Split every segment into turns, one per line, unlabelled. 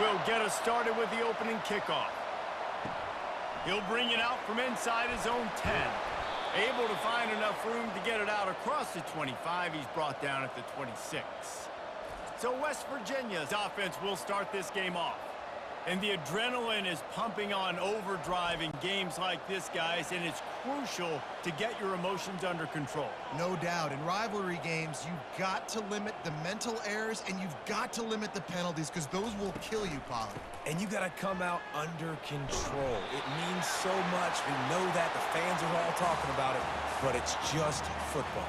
will get us started with the opening kickoff. He'll bring it out from inside his own 10. Able to find enough room to get it out across the 25. He's brought down at the 26. So West Virginia's offense will start this game off. And the adrenaline is pumping on overdrive in games like this, guys, and it's crucial to get your emotions under control.
No doubt. In rivalry games, you've got to limit the mental errors, and you've got to limit the penalties, because those will kill you, Pollard.
And you got to come out under control. It means so much. We know that. The fans are all talking about it, but it's just football.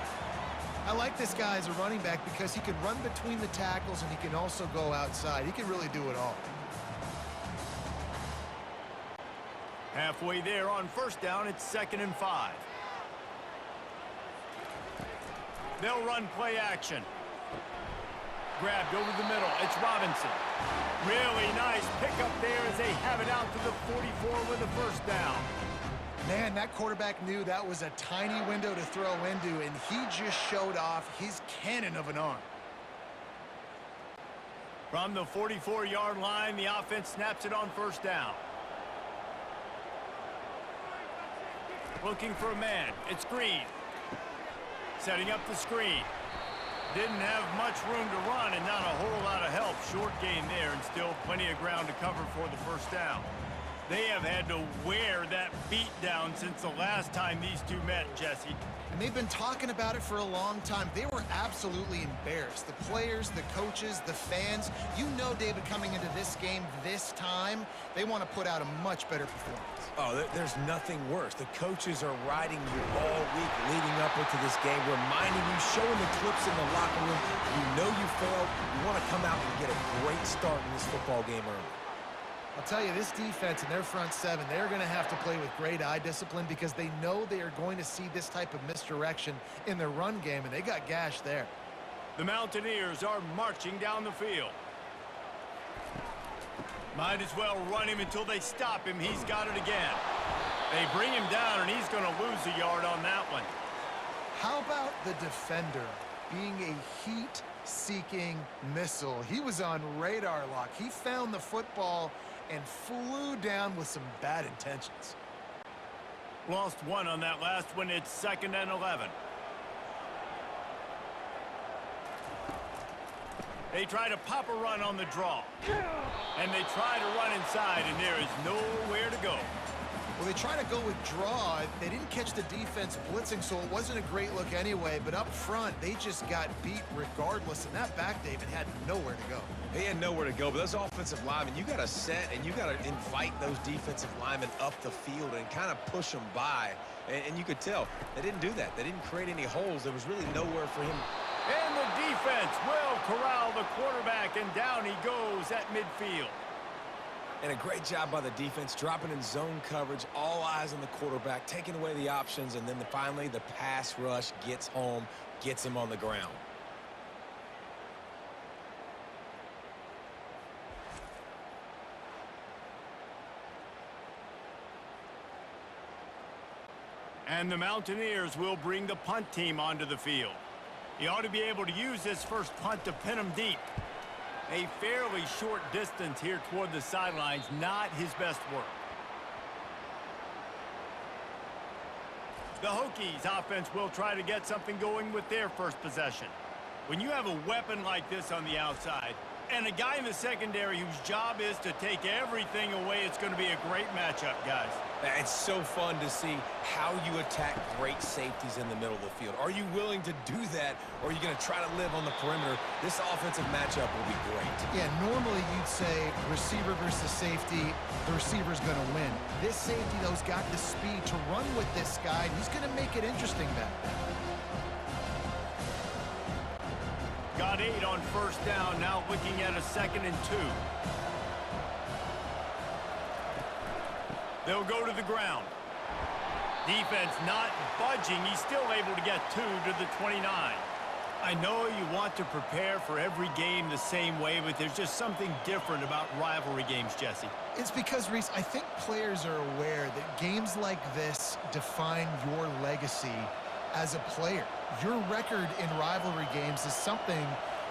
I like this guy as a running back because he can run between the tackles, and he can also go outside. He can really do it all.
Halfway there on first down, it's 2nd and 5. They'll run play action. Grabbed over the middle. It's Robinson. Really nice pickup there as they have it out to the 44 with a first down.
Man, that quarterback knew that was a tiny window to throw into, and he just showed off his cannon of an arm.
From the 44-yard line, the offense snaps it on first down. Looking for a man. It's Green. Setting up the screen. Didn't have much room to run and not a whole lot of help. Short gain there and still plenty of ground to cover for the first down. They have had to wear that beat down since the last time these two met, Jesse.
And they've been talking about it for a long time. They were absolutely embarrassed. The players, the coaches, the fans. You know, David, coming into this game this time, they want to put out a much better performance.
Oh, there's nothing worse. The coaches are riding you all week leading up into this game, reminding you, showing the clips in the locker room. You know you failed. You want to come out and get a great start in this football game early.
I'll tell you, this defense and their front seven, they're going to have to play with great eye discipline because they know they are going to see this type of misdirection in their run game, and they got gashed there.
The Mountaineers are marching down the field. Might as well run him until they stop him. He's got it again. They bring him down, and he's going to lose a yard on that one.
How about the defender being a heat-seeking missile? He was on radar lock. He found the football and flew down with some bad intentions.
Lost one on that last one. It's 2nd and 11. They try to pop a run on the draw. And they try to run inside, and there is nowhere to go.
Well, they try to go with draw. They didn't catch the defense blitzing, so it wasn't a great look anyway. But up front, they just got beat regardless. And that back, David, had nowhere to go.
He had nowhere to go, but those offensive linemen, you got to set and you got to invite those defensive linemen up the field and kind of push them by. And you could tell they didn't do that. They didn't create any holes. There was really nowhere for him.
And the defense will corral the quarterback, and down he goes at midfield.
And a great job by the defense, dropping in zone coverage, all eyes on the quarterback, taking away the options, and then finally the pass rush gets home, gets him on the ground.
And the Mountaineers will bring the punt team onto the field. He ought to be able to use this first punt to pin him deep. A fairly short distance here toward the sidelines, not his best work. The Hokies offense will try to get something going with their first possession. When you have a weapon like this on the outside, and a guy in the secondary whose job is to take everything away, it's going to be a great matchup, guys.
It's so fun to see how you attack great safeties in the middle of the field. Are you willing to do that, or are you going to try to live on the perimeter? This offensive matchup will be great.
Yeah, normally you'd say receiver versus safety, the receiver's going to win. This safety, though, has got the speed to run with this guy, and he's going to make it interesting back there.
Got 8 on first down, now looking at a 2nd and 2. They'll go to the ground. Defense not budging. He's still able to get 2 to the 29. I know you want to prepare for every game the same way, but there's just something different about rivalry games, Jesse.
It's because, Reese, I think players are aware that games like this define your legacy as a player. Your record in rivalry games is something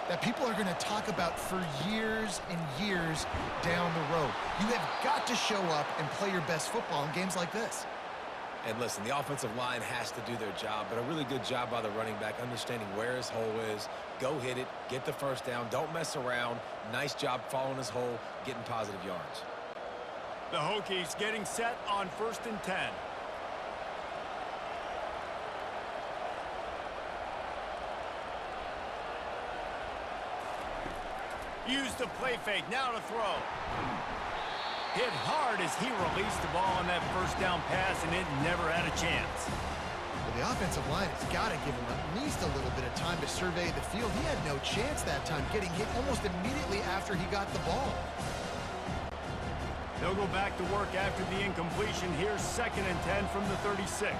that people are going to talk about for years and years down the road. You have got to show up and play your best football in games like this.
And listen, the offensive line has to do their job, but a really good job by the running back understanding where his hole is. Go hit it, get the first down, don't mess around. Nice job following his hole, getting positive yards.
The Hokies getting set on 1st and 10. Use the play fake, now to throw. Hit hard as he released the ball on that first down pass, and it never had a chance.
Well, the offensive line has got to give him at least a little bit of time to survey the field. He had no chance that time, getting hit almost immediately after he got the ball.
They'll go back to work after the incompletion. Here's 2nd and 10 from the 36.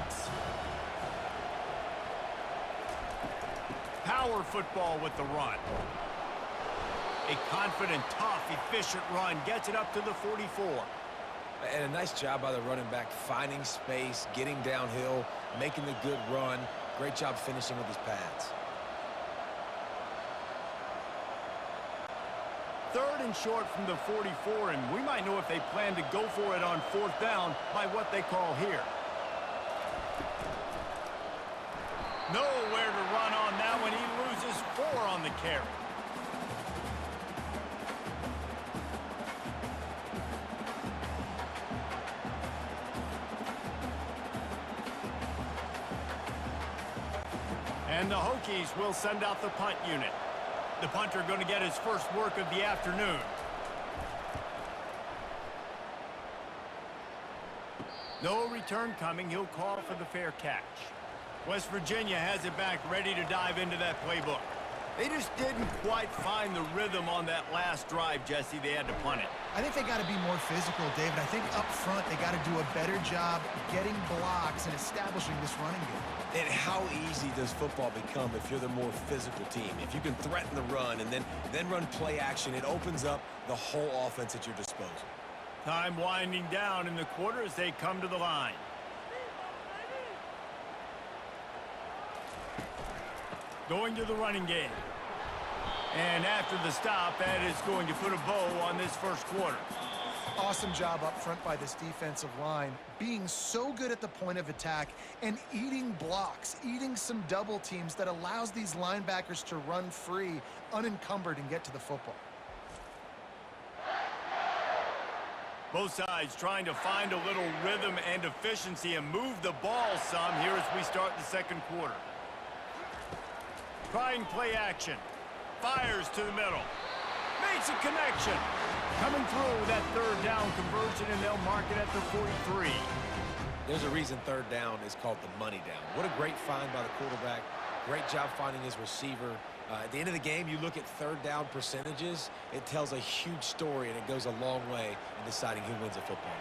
Power football with the run. A confident, tough, efficient run gets it up to the 44.
And a nice job by the running back, finding space, getting downhill, making the good run. Great job finishing with his pads.
3rd and short from the 44, and we might know if they plan to go for it on 4th down by what they call here. Nowhere to run on that one. He loses 4 on the carry. And the Hokies will send out the punt unit. The punter going to get his first work of the afternoon. No return coming. He'll call for the fair catch. West Virginia has it back, ready to dive into that playbook. They just didn't quite find the rhythm on that last drive, Jesse. They had to punt it.
I think they got to be more physical, David. I think up front they got to do a better job getting blocks and establishing this running game.
And how easy does football become if you're the more physical team? If you can threaten the run and then run play action, it opens up the whole offense at your disposal.
Time winding down in the quarter as they come to the line. Going to the running game. And after the stop, that is going to put a bow on this first quarter.
Awesome job up front by this defensive line, being so good at the point of attack and eating blocks, eating some double teams that allows these linebackers to run free, unencumbered, and get to the football.
Both sides trying to find a little rhythm and efficiency and move the ball some here as we start the second quarter. Trying play action. Fires to the middle. Makes a connection. Coming through that 3rd down conversion, and they'll mark it at the 43.
There's a reason 3rd down is called the money down. What a great find by the quarterback. Great job finding his receiver. At the end of the game, you look at 3rd down percentages. It tells a huge story, and it goes a long way in deciding who wins a football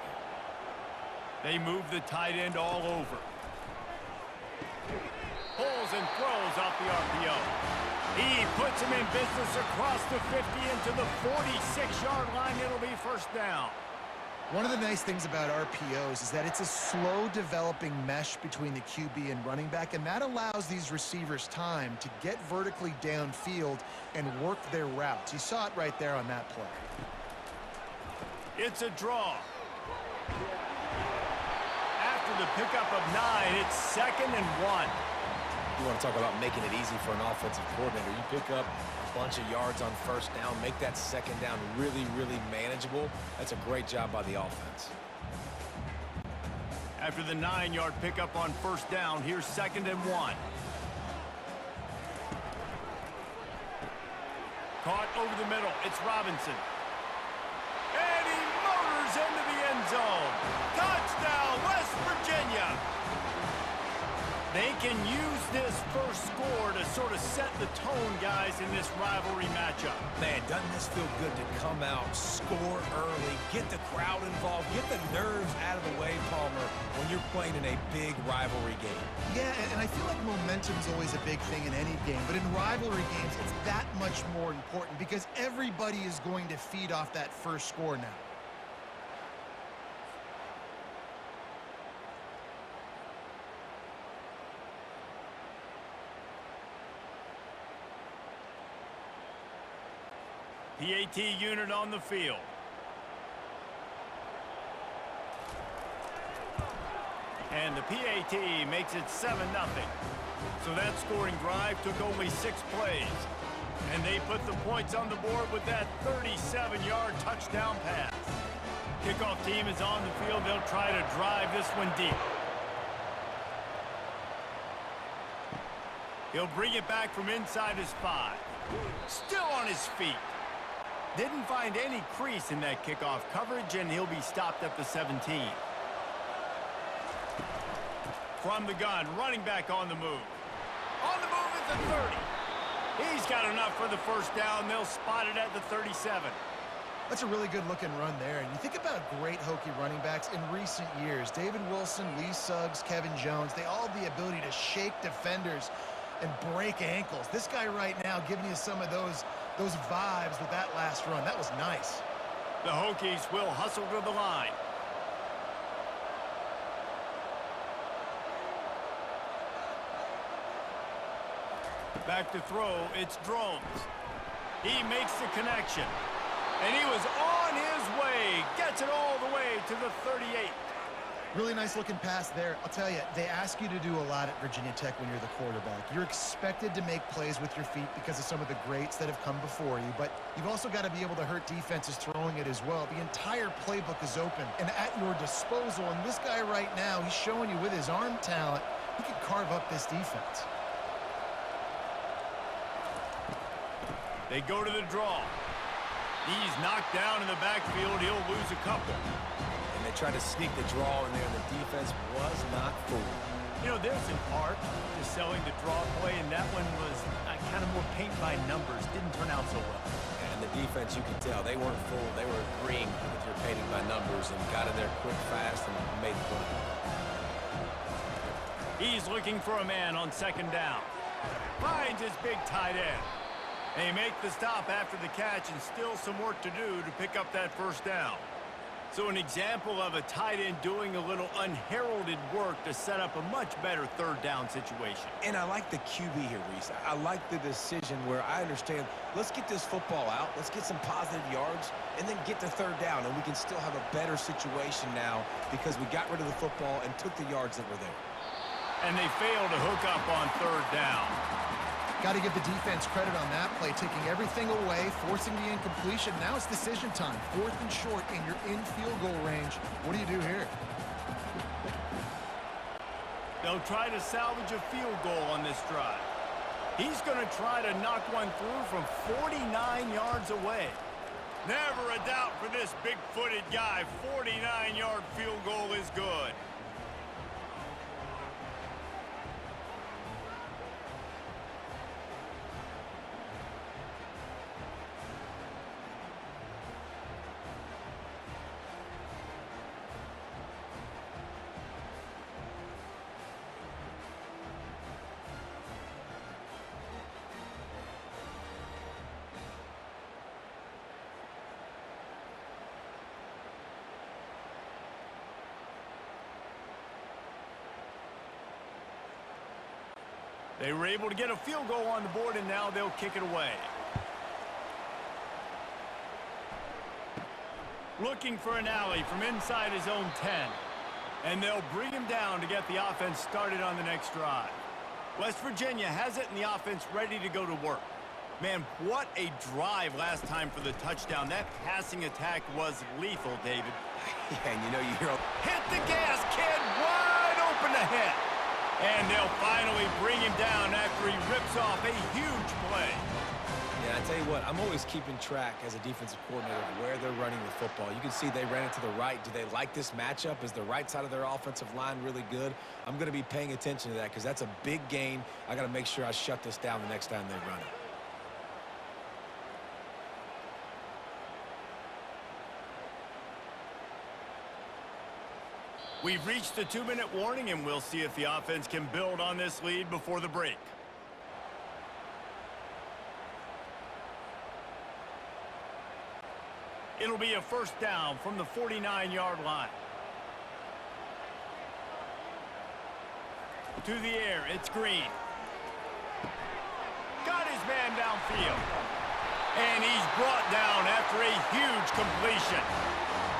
game.
They move the tight end all over. Pulls and throws off the RPO. He puts him in business across the 50 into the 46-yard line. It'll be 1st down.
One of the nice things about RPOs is that it's a slow developing mesh between the QB and running back, and that allows these receivers time to get vertically downfield and work their routes. You saw it right there on that play.
It's a draw. After the pickup of 9, it's 2nd and 1.
You want to talk about making it easy for an offensive coordinator. You pick up a bunch of yards on 1st down, make that 2nd down really, really manageable. That's a great job by the offense.
After the 9-yard pickup on 1st down, here's 2nd and 1. Caught over the middle. It's Robinson. And he motors into the end zone. Touchdown, West Virginia. They can use this first score to sort of set the tone, guys, in this rivalry matchup.
Man, doesn't this feel good to come out, score early, get the crowd involved, get the nerves out of the way, Palmer, when you're playing in a big rivalry game.
Yeah, and I feel like momentum's always a big thing in any game, but in rivalry games, it's that much more important because everybody is going to feed off that first score now.
PAT unit on the field. And the PAT makes it 7-0. So that scoring drive took only 6 plays. And they put the points on the board with that 37-yard touchdown pass. Kickoff team is on the field. They'll try to drive this one deep. He'll bring it back from inside his 5. Still on his feet. Didn't find any crease in that kickoff coverage, and he'll be stopped at the 17. From the gun, running back on the move. On the move at the 30. He's got enough for the first down. They'll spot it at the 37.
That's a really good-looking run there. And you think about great Hokie running backs in recent years. David Wilson, Lee Suggs, Kevin Jones, they all have the ability to shake defenders and break ankles. This guy right now giving you some of those vibes with that last run. That was nice.
The Hokies will hustle to the line. Back to throw, it's Drones. He makes the connection. And he was on his way. Gets it all the way to the 38.
Really nice looking pass there. I'll tell you, they ask you to do a lot at Virginia Tech when you're the quarterback. You're expected to make plays with your feet because of some of the greats that have come before you, but you've also got to be able to hurt defenses throwing it as well. The entire playbook is open and at your disposal, and this guy right now, he's showing you with his arm talent, he can carve up this defense.
They go to the draw. He's knocked down in the backfield. He'll lose a couple.
And they tried to sneak the draw in there, and the defense was not fooled.
You know, there's an art to selling the draw play, and that one was kind of more paint by numbers. Didn't turn out so well.
And the defense, you could tell, they weren't fooled. They were agreeing with your painting by numbers and got in there quick, fast, and made the play.
He's looking for a man on second down. Finds his big tight end. They make the stop after the catch, and still some work to do to pick up that first down. So an example of a tight end doing a little unheralded work to set up a much better third down situation.
And I like the QB here, Reese. I like the decision where I understand, let's get this football out, let's get some positive yards, and then get to third down, and we can still have a better situation now because we got rid of the football and took the yards that were there.
And they fail to hook up on third down.
Got to give the defense credit on that play, taking everything away, forcing the incompletion. Now it's decision time. 4th and short, and you're in field goal range. What do you do here?
They'll try to salvage a field goal on this drive. He's going to try to knock one through from 49 yards away. Never a doubt for this big-footed guy. 49-yard field goal is good. They were able to get a field goal on the board, and now they'll kick it away. Looking for an alley from inside his own 10. And they'll bring him down to get the offense started on the next drive. West Virginia has it, and the offense ready to go to work. Man, what a drive last time for the touchdown. That passing attack was lethal, David.
Yeah, and you know, you hear...
Hit the gas, kid! Wide open ahead. And they'll finally bring him down after he rips off a huge play.
Yeah, I tell you what, I'm always keeping track as a defensive coordinator of where they're running the football. You can see they ran it to the right. Do they like this matchup? Is the right side of their offensive line really good? I'm going to be paying attention to that because that's a big gain. I got to make sure I shut this down the next time they run it.
We've reached the 2-minute warning, and we'll see if the offense can build on this lead before the break. It'll be a first down from the 49-yard line. To the air, it's Green. Got his man downfield. And he's brought down after a huge completion.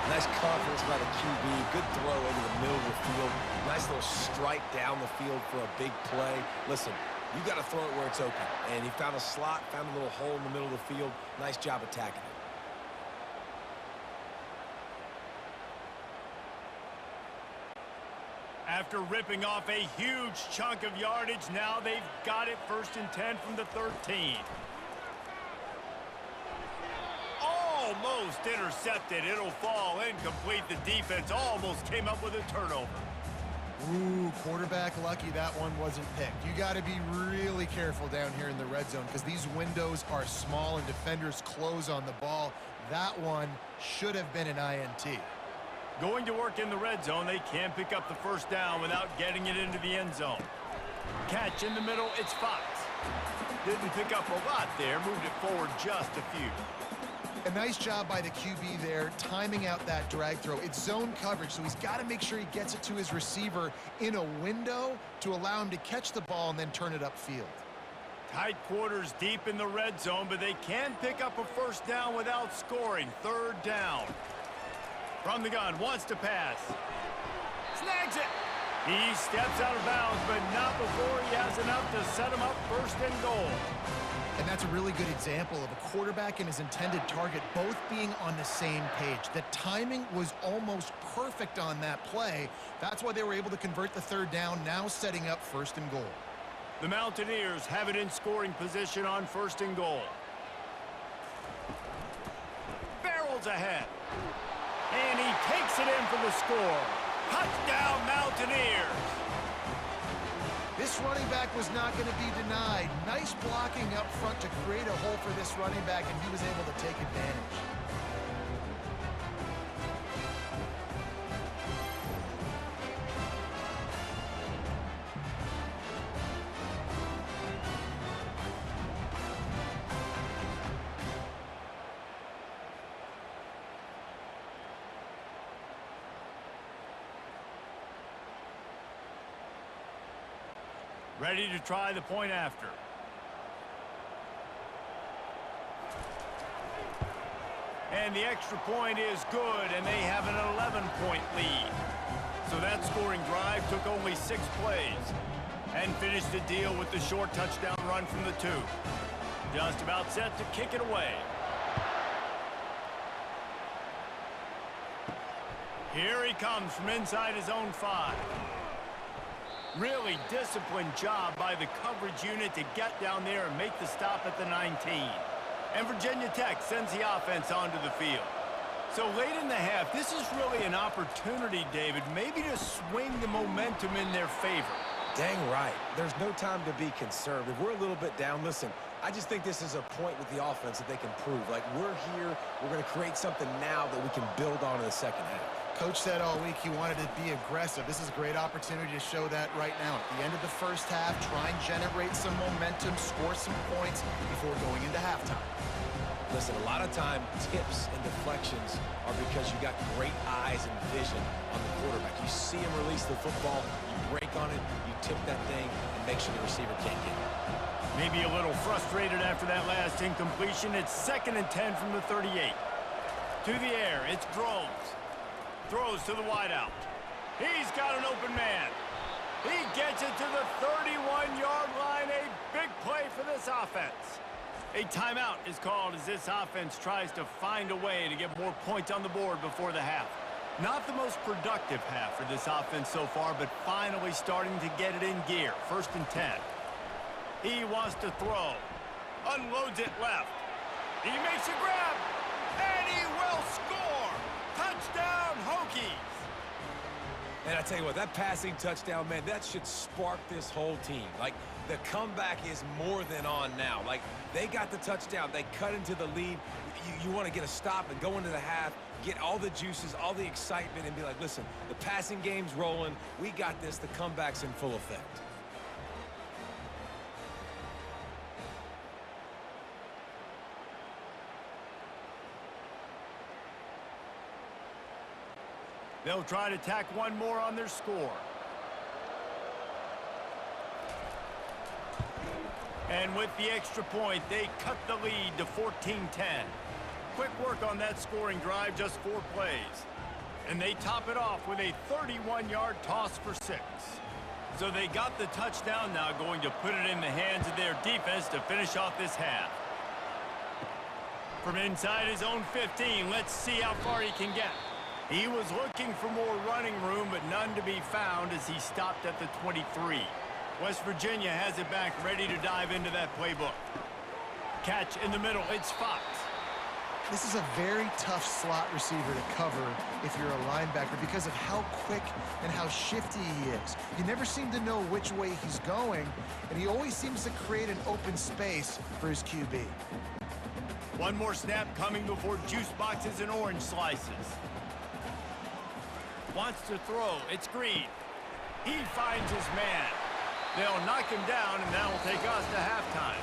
Nice confidence by the QB. Good throw into the middle of the field. Nice little strike down the field for a big play. Listen, you got to throw it where it's open. And he found a slot, found a little hole in the middle of the field. Nice job attacking it.
After ripping off a huge chunk of yardage, now they've got it 1st and 10 from the 13. Almost intercepted. It'll fall incomplete. The defense almost came up with a turnover.
Ooh, quarterback lucky that one wasn't picked. You got to be really careful down here in the red zone because these windows are small and defenders close on the ball. That one should have been an INT.
Going to work in the red zone, they can't pick up the 1st down without getting it into the end zone. Catch in the middle, it's Fox. Didn't pick up a lot there, moved it forward just a few.
A nice job by the QB there, timing out that drag throw. It's zone coverage, so he's got to make sure he gets it to his receiver in a window to allow him to catch the ball and then turn it upfield.
Tight quarters deep in the red zone, but they can pick up a 1st down without scoring. 3rd down. From the gun, wants to pass. Snags it. He steps out of bounds, but not before he has enough to set him up 1st and goal.
And that's a really good example of a quarterback and his intended target both being on the same page. The timing was almost perfect on that play. That's why they were able to convert the 3rd down, now setting up 1st and goal.
The Mountaineers have it in scoring position on 1st and goal. Barrels ahead. And he takes it in for the score. Touchdown, Mountaineers!
This running back was not going to be denied. Nice blocking up front to create a hole for this running back, and he was able to take advantage.
Ready to try the point after. And the extra point is good, and they have an 11-point lead. So that scoring drive took only 6 plays and finished the deal with the short touchdown run from the 2. Just about set to kick it away. Here he comes from inside his own 5. Really disciplined job by the coverage unit to get down there and make the stop at the 19. And Virginia Tech sends the offense onto the field. So late in the half, this is really an opportunity, David, maybe to swing the momentum in their favor.
Dang right. There's no time to be conservative. We're a little bit down. Listen, I just think this is a point with the offense that they can prove. Like, we're here, we're going to create something now that we can build on in the 2nd half.
Coach said all week he wanted to be aggressive. This is a great opportunity to show that right now. At the end of the 1st half, try and generate some momentum, score some points before going into halftime.
Listen, a lot of time, tips and deflections are because you got great eyes and vision on the quarterback. You see him release the football, you break on it, you tip that thing, and make sure the receiver can't get it.
Maybe a little frustrated after that last incompletion. It's 2nd and 10 from the 38. To the air, it's Groves. Throws to the wideout. He's got an open man. He gets it to the 31-yard line. A big play for this offense. A timeout is called as this offense tries to find a way to get more points on the board before the half. Not the most productive half for this offense so far, but finally starting to get it in gear. 1st and 10. He wants to throw. Unloads it left. He makes a grab. And he will score. Touchdown, Hokies!
And I tell you what, that passing touchdown, man, that should spark this whole team. Like, the comeback is more than on now. Like, they got the touchdown. They cut into the lead. You want to get a stop and go into the half, get all the juices, all the excitement, and be like, listen, the passing game's rolling. We got this. The comeback's in full effect.
They'll try to tack one more on their score. And with the extra point, they cut the lead to 14-10. Quick work on that scoring drive, just 4 plays. And they top it off with a 31-yard toss for 6. So they got the touchdown, now going to put it in the hands of their defense to finish off this half. From inside his own 15, let's see how far he can get. He was looking for more running room, but none to be found as he stopped at the 23. West Virginia has it back, ready to dive into that playbook. Catch in the middle, it's Fox.
This is a very tough slot receiver to cover if you're a linebacker because of how quick and how shifty he is. You never seem to know which way he's going, and he always seems to create an open space for his QB.
One more snap coming before juice boxes and orange slices. Wants to throw, it's Green. He finds his man. They'll knock him down, and that will take us to halftime.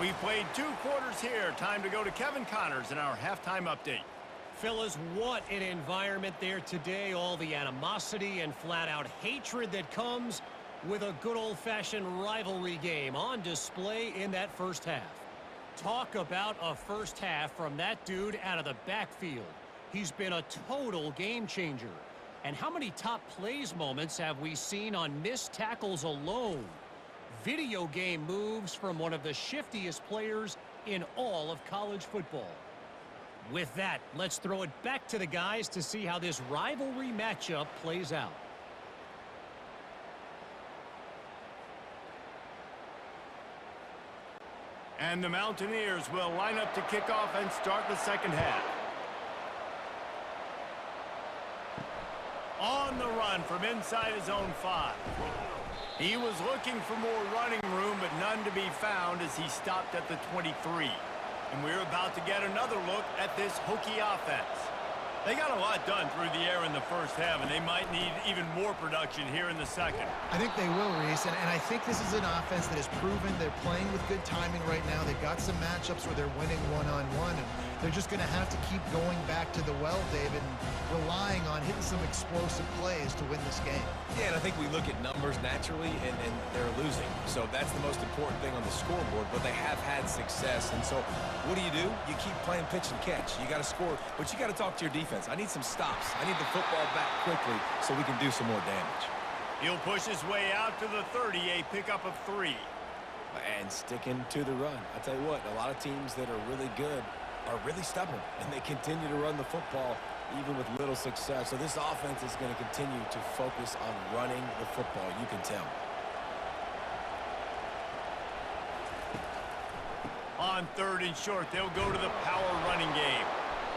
We've played 2 quarters here. Time to go to Kevin Connors in our halftime update.
Fellas, what an environment there today. All the animosity and flat-out hatred that comes with a good old-fashioned rivalry game on display in that first half. Talk about a first half from that dude out of the backfield. He's been a total game changer. And how many top plays moments have we seen on missed tackles alone? Video game moves from one of the shiftiest players in all of college football. With that, let's throw it back to the guys to see how this rivalry matchup plays out.
And the Mountaineers will line up to kick off and start the second half. On the run from inside his own 5. He was looking for more running room, but none to be found as he stopped at the 23. And we're about to get another look at this Hokie offense. They got a lot done through the air in the first half, and they might need even more production here in the second.
I think they will, Reese, and I think this is an offense that has proven they're playing with good timing right now. They've got some matchups where they're winning one-on-one, and they're just going to have to keep going back to the well, David, and relying on hitting some explosive plays to win this game.
Yeah, and I think we look at numbers naturally, and they're losing. So that's the most important thing on the scoreboard, but they have had success. And so what do? You keep playing pitch and catch. You got to score, but you got to talk to your defense. I need some stops. I need the football back quickly so we can do some more damage.
He'll push his way out to the 30, a pickup of 3.
And sticking to the run. I tell you what, a lot of teams that are really good are really stubborn, and they continue to run the football even with little success. So this offense is going to continue to focus on running the football. You can tell.
On 3rd and short, they'll go to the power running game.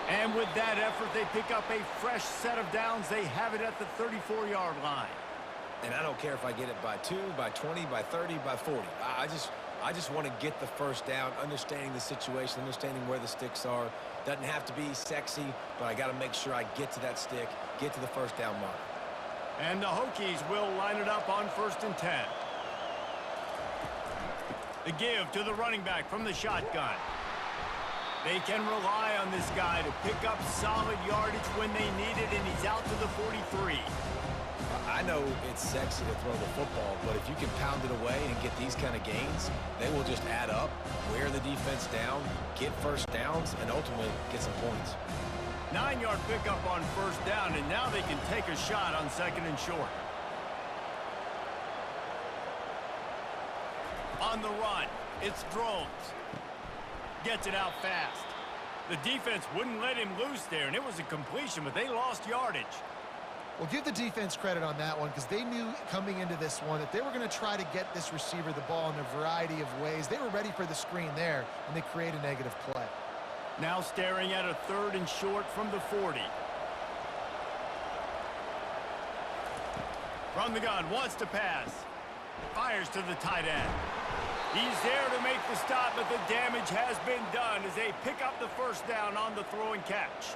And with that effort, they pick up a fresh set of downs. They have it at the 34-yard line.
And I don't care if I get it by 2, by 20, by 30, by 40. I just want to get the first down, understanding the situation, understanding where the sticks are. Doesn't have to be sexy, but I got to make sure I get to that stick, get to the first down mark.
And the Hokies will line it up on 1st and 10. The give to the running back from the shotgun. They can rely on this guy to pick up solid yardage when they need it, and he's out to the 43.
I know it's sexy to throw the football, but if you can pound it away and get these kind of gains, they will just add up, wear the defense down, get first downs, and ultimately get some points.
9-yard pickup on 1st down, and now they can take a shot on 2nd and short. On the run, it's Drones. Gets it out fast. The defense wouldn't let him loose there, and it was a completion, but they lost yardage.
Well, give the defense credit on that one because they knew coming into this one that they were going to try to get this receiver the ball in a variety of ways. They were ready for the screen there, and they create a negative play.
Now staring at a 3rd and short from the 40. From the gun, wants to pass. Fires to the tight end. He's there to make the stop, but the damage has been done as they pick up the 1st down on the throw and catch.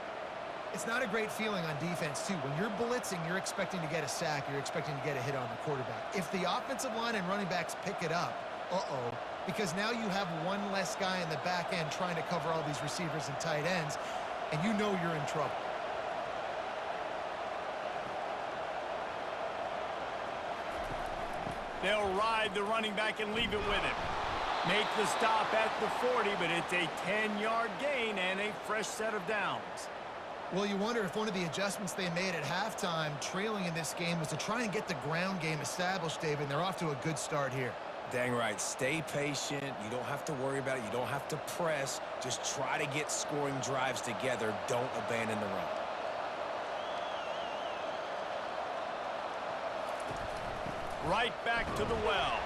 It's not a great feeling on defense, too. When you're blitzing, you're expecting to get a sack. You're expecting to get a hit on the quarterback. If the offensive line and running backs pick it up, because now you have one less guy in the back end trying to cover all these receivers and tight ends, and you know you're in trouble.
They'll ride the running back and leave it with him. Make the stop at the 40, but it's a 10-yard gain and a fresh set of downs.
Well, you wonder if one of the adjustments they made at halftime, trailing in this game, was to try and get the ground game established, David, and they're off to a good start here.
Dang right. Stay patient. You don't have to worry about it. You don't have to press. Just try to get scoring drives together. Don't abandon the run.
Right back to the well.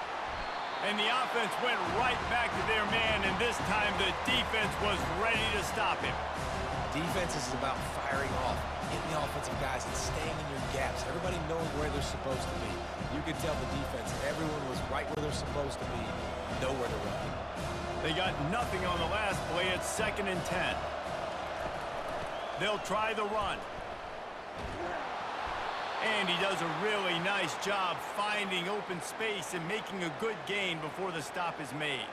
And the offense went right back to their man, and this time the defense was ready to stop him.
Defense is about firing off, hitting the offensive guys, and staying in your gaps. Everybody knowing where they're supposed to be. You could tell the defense, everyone was right where they're supposed to be, nowhere to run.
They got nothing on the last play. It's 2nd and 10. They'll try the run. And he does a really nice job finding open space and making a good gain before the stop is made.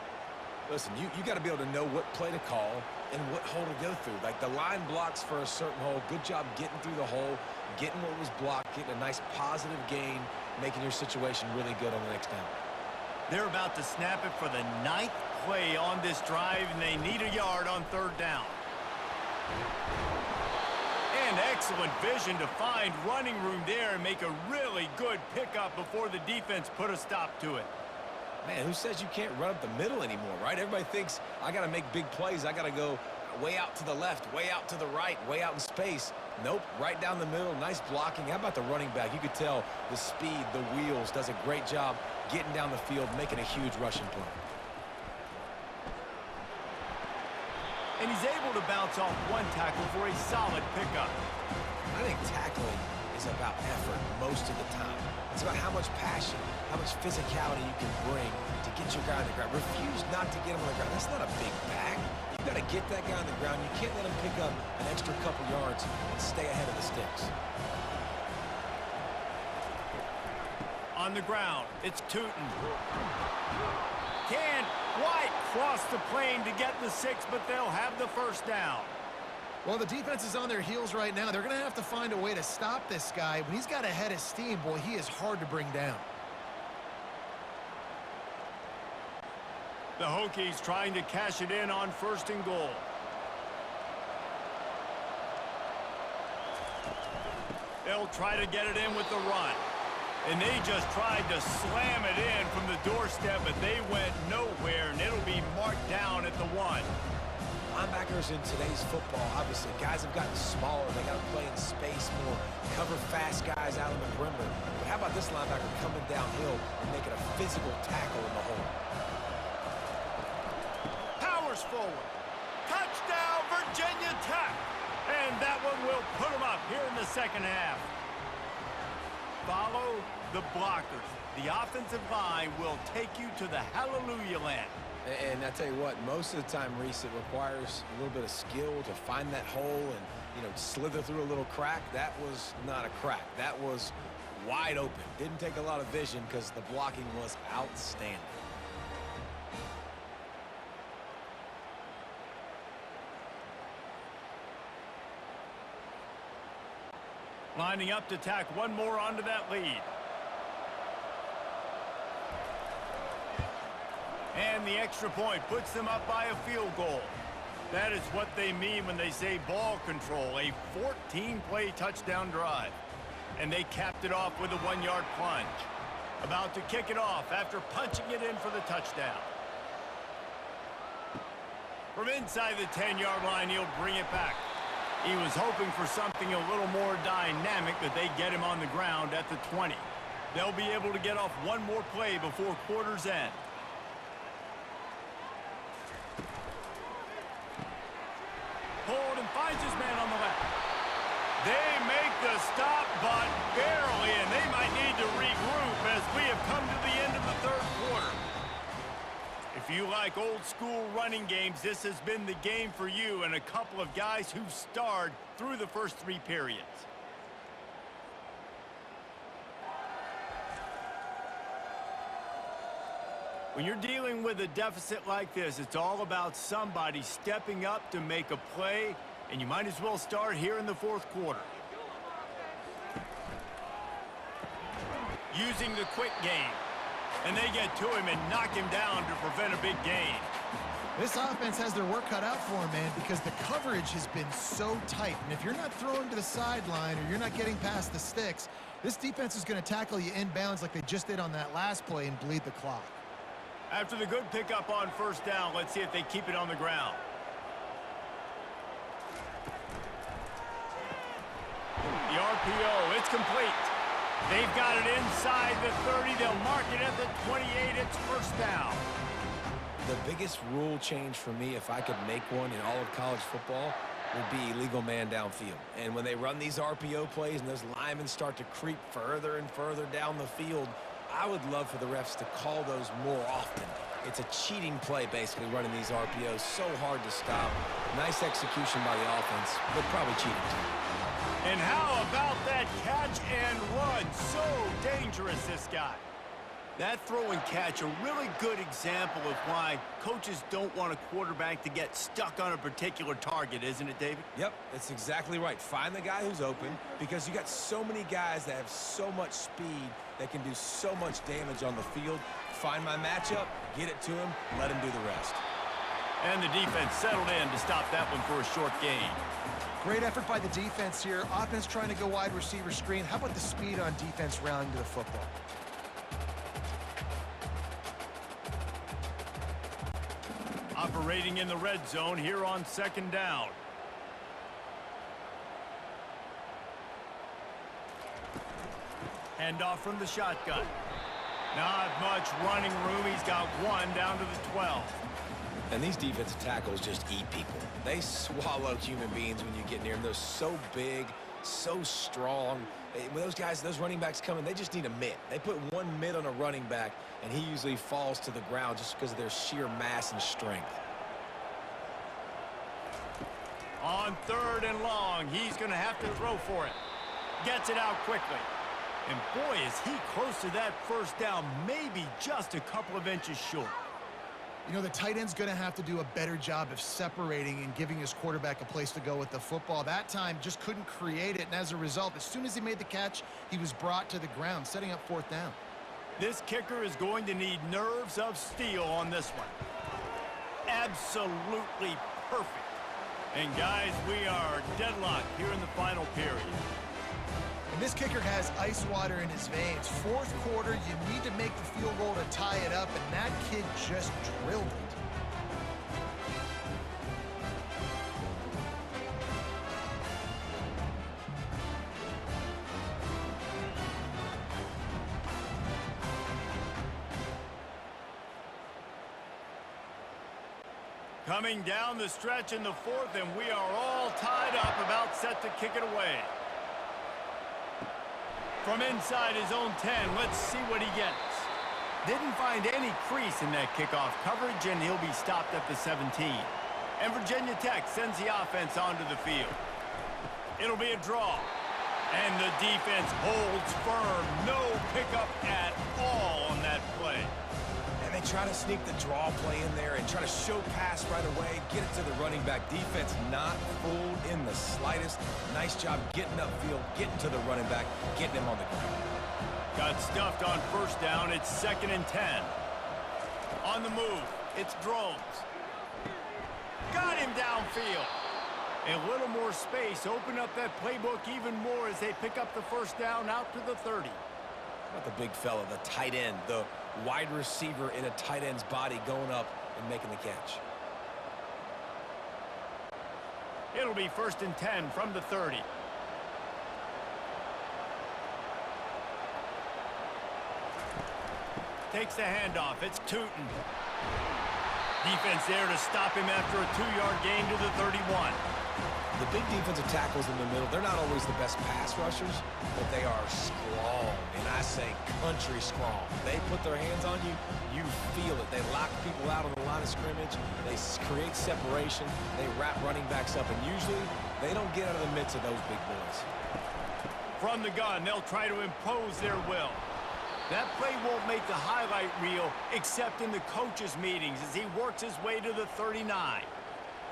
Listen, you got to be able to know what play to call and what hole to go through. Like the line blocks for a certain hole. Good job getting through the hole, getting what was blocked, getting a nice positive gain, making your situation really good on the next down.
They're about to snap it for the 9th play on this drive, and they need a yard on 3rd down. And excellent vision to find running room there and make a really good pickup before the defense put a stop to it.
Man, who says you can't run up the middle anymore, right? Everybody thinks I got to make big plays. I got to go way out to the left, way out to the right, way out in space. Nope, right down the middle, nice blocking. How about the running back? You could tell the speed, the wheels, does a great job getting down the field, making a huge rushing play.
And he's able to bounce off one tackle for a solid pickup.
I think tackling is about effort most of the time. It's about how much passion, how much physicality you can bring to get your guy on the ground. Refuse not to get him on the ground. That's not a big bag. You got to get that guy on the ground. You can't let him pick up an extra couple yards and stay ahead of the sticks.
On the ground, it's Tootin. Can't quite cross the plane to get the 6, but they'll have the 1st down.
Well, the defense is on their heels right now. They're going to have to find a way to stop this guy. When he's got a head of steam, boy, he is hard to bring down.
The Hokies trying to cash it in on 1st and goal. They'll try to get it in with the run. And they just tried to slam it in from the doorstep, but they went nowhere, and it'll be marked down at the 1.
Linebackers in today's football, obviously, guys have gotten smaller. They got to play in space more, cover fast guys out on the perimeter. But how about this linebacker coming downhill and making a physical tackle in the hole?
Powers forward. Touchdown, Virginia Tech. And that one will put them up here in the 2nd half. Follow the blockers. The offensive line will take you to the hallelujah land.
And I tell you what, most of the time, Reese, it requires a little bit of skill to find that hole and, slither through a little crack. That was not a crack. That was wide open. Didn't take a lot of vision because the blocking was outstanding.
Lining up to tack one more onto that lead. And the extra point puts them up by a field goal. That is what they mean when they say ball control, a 14-play touchdown drive. And they capped it off with a 1-yard plunge. About to kick it off after punching it in for the touchdown. From inside the 10-yard line, he'll bring it back. He was hoping for something a little more dynamic, but they get him on the ground at the 20. They'll be able to get off one more play before quarter's end. Pulled and finds his man on the left. They make the stop, but barely, and they might need to regroup as we have come to the end of the 3rd quarter. If you like old-school running games, this has been the game for you and a couple of guys who starred through the first 3 periods. When you're dealing with a deficit like this, it's all about somebody stepping up to make a play, and you might as well start here in the 4th quarter. Using the quick game. And they get to him and knock him down to prevent a big gain.
This offense has their work cut out for them, man, because the coverage has been so tight. And if you're not throwing to the sideline or you're not getting past the sticks, this defense is going to tackle you inbounds like they just did on that last play and bleed the clock.
After the good pickup on first down, let's see if they keep it on the ground. The RPO, it's complete. They've got it inside the 30. They'll mark it at the 28. It's first down.
The biggest rule change for me, if I could make one in all of college football, would be illegal man downfield. And when they run these RPO plays and those linemen start to creep further and further down the field, I would love for the refs to call those more often. It's a cheating play, basically, running these RPOs. So hard to stop. Nice execution by the offense, but probably cheating too.
And how about that catch and run? So dangerous, this guy. That throw and catch, a really good example of why coaches don't want a quarterback to get stuck on a particular target, isn't it, David?
Yep, that's exactly right. Find the guy who's open, because you got so many guys that have so much speed that can do so much damage on the field. Find my matchup, get it to him, let him do the rest.
And the defense settled in to stop that one for a short gain.
Great effort by the defense here. Offense trying to go wide receiver screen. How about the speed on defense rallying to the football?
Operating in the red zone here on second down. Handoff from the shotgun. Not much running room. He's got one down to the 12.
And these defensive tackles just eat people. They swallow human beings when you get near them. They're so big, so strong. When those guys, those running backs come in, they just need a mitt. They put one mitt on a running back, and he usually falls to the ground just because of their sheer mass and strength.
On third and long, he's going to have to throw for it. Gets it out quickly. And boy, is he close to that first down, maybe just a couple of inches short.
You know, the tight end's going to have to do a better job of separating and giving his quarterback a place to go with the football. That time just couldn't create it, and as a result, as soon as he made the catch, he was brought to the ground, setting up fourth down.
This kicker is going to need nerves of steel on this one. Absolutely perfect. And guys, we are deadlocked here in the final period.
And this kicker has ice water in his veins. Fourth quarter, you need to make the field goal to tie it up, and that kid just drilled it.
Coming down the stretch in the fourth, and we are all tied up, about set to kick it away. From inside his own 10, let's see what he gets. Didn't find any crease in that kickoff coverage, and he'll be stopped at the 17. And Virginia Tech sends the offense onto the field. It'll be a draw. And the defense holds firm. No pickup at all on that play.
And they try to sneak the draw play in there and try to show pass right away, get it to the running back. Defense not fooled in the slightest. Nice job getting upfield, getting to the running back, getting him on the ground.
Got stuffed on first down. It's 2nd and 10. On the move, it's Drones. Got him downfield. A little more space. Open up that playbook even more as they pick up the first down out to the 30.
How about the big fella, the tight end, the wide receiver in a tight end's body going up and making the catch.
It'll be 1st and 10 from the 30. Takes the handoff. It's Tootin. Defense there to stop him after a 2-yard gain to the 31.
The big defensive tackles in the middle, they're not always the best pass rushers, but they are strong, and I say country strong. They put their hands on you, you feel it. They lock people out on the line of scrimmage. They create separation. They wrap running backs up, and usually they don't get out of the midst of those big boys.
From the gun, they'll try to impose their will. That play won't make the highlight reel except in the coaches' meetings as he works his way to the 39.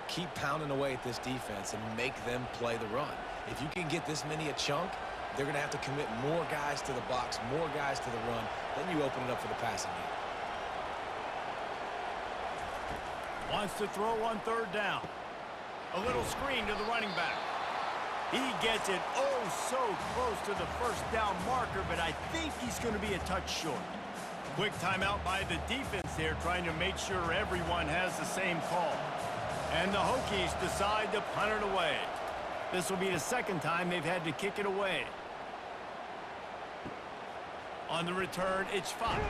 Keep pounding away at this defense and make them play the run. If you can get this many a chunk, they're going to have to commit more guys to the box, more guys to the run. Then you open it up for the passing game.
Wants to throw on third down. A little screen to the running back. He gets it oh so close to the first down marker, but I think he's going to be a touch short. Quick timeout by the defense there, trying to make sure everyone has the same call. And the Hokies decide to punt it away. This will be the second time they've had to kick it away. On the return, it's Fox.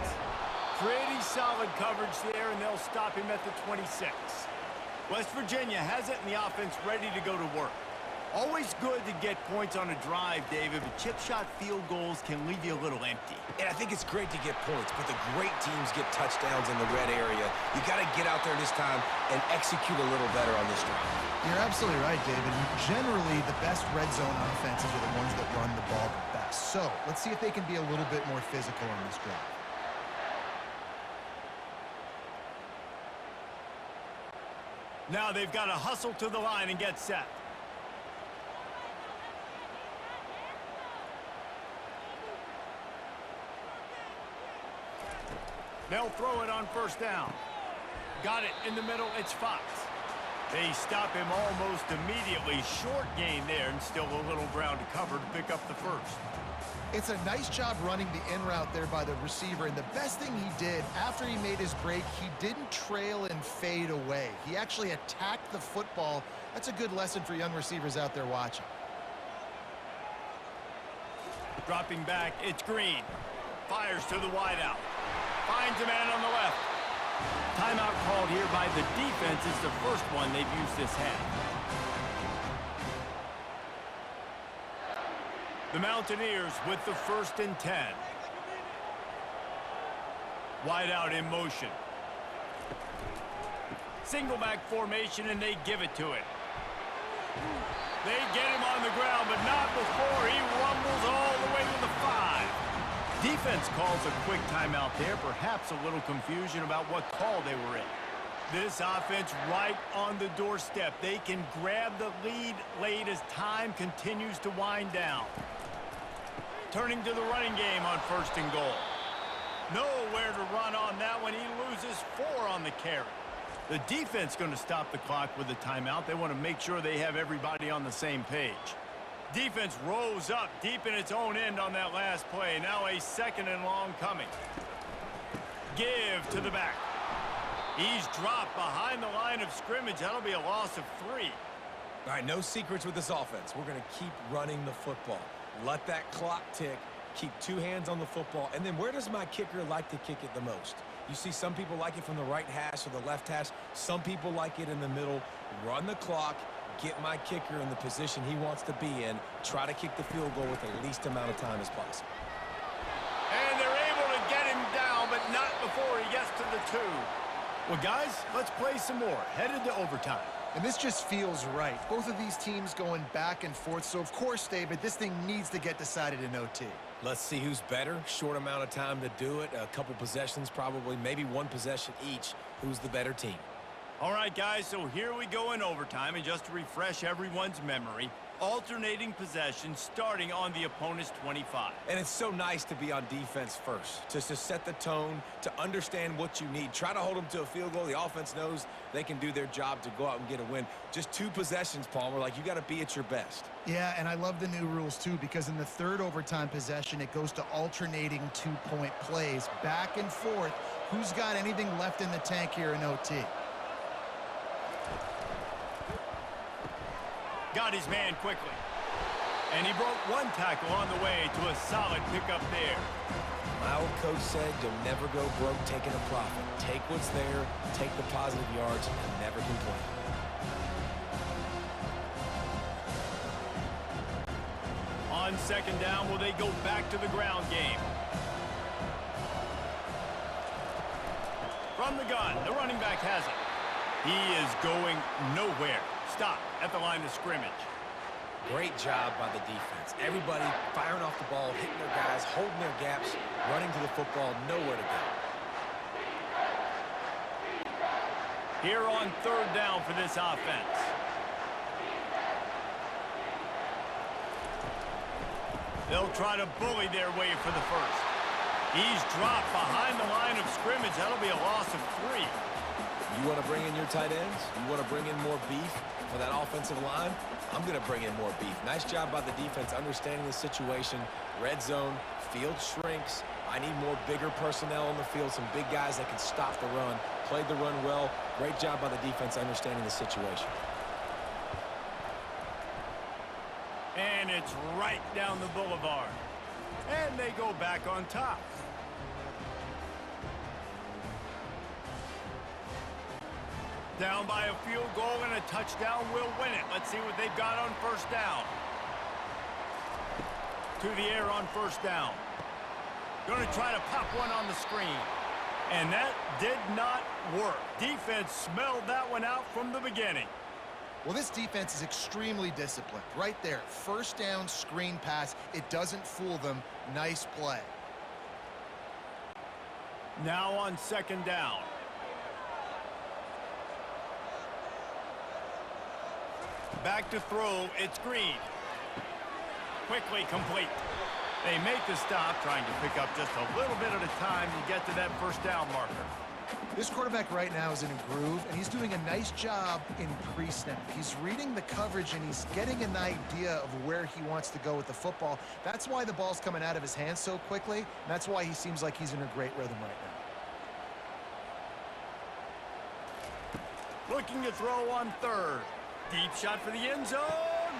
Pretty solid coverage there, and they'll stop him at the 26. West Virginia has it, and the offense ready to go to work. Always good to get points on a drive, David, but chip shot field goals can leave you a little empty.
And I think it's great to get points, but the great teams get touchdowns in the red area. You got to get out there this time and execute a little better on this drive.
You're absolutely right, David. Generally, the best red zone offenses are the ones that run the ball the best. So let's see if they can be a little bit more physical on this drive.
Now they've got to hustle to the line and get set. They'll throw it on first down. Got it in the middle. It's Fox. They stop him almost immediately. Short gain there, and still a little ground to cover to pick up the first.
It's a nice job running the in route there by the receiver, and the best thing he did after he made his break, he didn't trail and fade away. He actually attacked the football. That's a good lesson for young receivers out there watching.
Dropping back, it's Green. Fires to the wideout. Finds a man on the left. Timeout called here by the defense. Is the first one they've used this half. The Mountaineers with the 1st and 10. Wideout in motion. Single back formation, and they give it to it. They get him on the ground, but not before he rumbles all the way to the 5. Defense calls a quick timeout there. Perhaps a little confusion about what call they were in. This offense right on the doorstep. They can grab the lead late as time continues to wind down. Turning to the running game on 1st and goal. Nowhere to run on that one. He loses 4 on the carry. The defense going to stop the clock with a timeout. They want to make sure they have everybody on the same page. Defense rose up deep in its own end on that last play. Now a 2nd and long coming. Give to the back. He's dropped behind the line of scrimmage. That'll be a loss of 3.
All right, no secrets with this offense. We're going to keep running the football. Let that clock tick. Keep 2 hands on the football. And then where does my kicker like to kick it the most? You see some people like it from the right hash or the left hash. Some people like it in the middle. Run the clock. Get my kicker in the position he wants to be in. Try to kick the field goal with the least amount of time as possible.
And they're able to get him down, but not before he gets to the 2. Well, guys, let's play some more. Headed to overtime.
And this just feels right. Both of these teams going back and forth. So, of course, David, this thing needs to get decided in OT.
Let's see who's better. Short amount of time to do it. A couple possessions probably. Maybe 1 possession each. Who's the better team?
All right, guys, so here we go in overtime. And just to refresh everyone's memory, alternating possession starting on the opponent's 25.
And it's so nice to be on defense first, just to set the tone, to understand what you need. Try to hold them to a field goal. The offense knows they can do their job to go out and get a win. Just 2 possessions, Palmer. Like, you got to be at your best.
Yeah, and I love the new rules, too, because in the 3rd overtime possession, it goes to alternating 2-point plays, back and forth. Who's got anything left in the tank here in OT?
Got his man quickly. And he broke 1 tackle on the way to a solid pickup there.
My old coach said you'll never go broke taking a profit. Take what's there, take the positive yards, and never complain.
On 2nd down, will they go back to the ground game? From the gun, the running back has it. He is going nowhere. Stop at the line of scrimmage.
Great job by the defense. Everybody firing off the ball, hitting their guys, holding their gaps, running to the football, nowhere to go.
Here on 3rd down for this offense. They'll try to bully their way for the first. He's dropped behind the line of scrimmage. That'll be a loss of 3.
You want to bring in your tight ends? You want to bring in more beef for that offensive line? I'm going to bring in more beef. Nice job by the defense understanding the situation. Red zone, field shrinks. I need more bigger personnel on the field, some big guys that can stop the run. Played the run well. Great job by the defense understanding the situation.
And it's right down the boulevard. And they go back on top. Down by a field goal and a touchdown will win it. Let's see what they've got on first down. To the air on first down. Going to try to pop one on the screen. And that did not work. Defense smelled that one out from the beginning.
Well, this defense is extremely disciplined. Right there, first down, screen pass. It doesn't fool them. Nice play.
Now on second down. Back to throw, it's Green. Quickly complete. They make the stop, trying to pick up just a little bit at a time to get to that first down marker.
This quarterback right now is in a groove, and he's doing a nice job in pre-snap. He's reading the coverage, and he's getting an idea of where he wants to go with the football. That's why the ball's coming out of his hands so quickly, and that's why he seems like he's in a great rhythm right now.
Looking to throw on third. Deep shot for the end zone.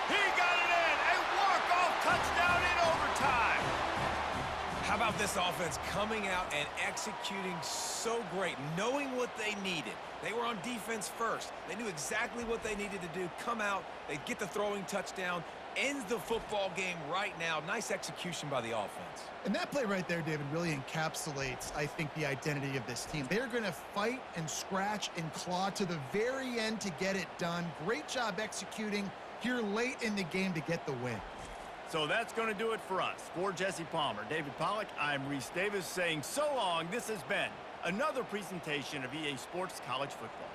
He got it in. A walk-off touchdown in overtime.
How about this offense coming out and executing so great, knowing what they needed? They were on defense first. They knew exactly what they needed to do. Come out, they get the throwing touchdown, ends the football game right now. Nice execution by the offense.
And that play right there, David, really encapsulates, I think, the identity of this team. They're going to fight and scratch and claw to the very end to get it done. Great job executing here late in the game to get the win.
So that's going to do it for us. For Jesse Palmer, David Pollack, I'm Reese Davis saying so long. This has been another presentation of EA Sports College Football.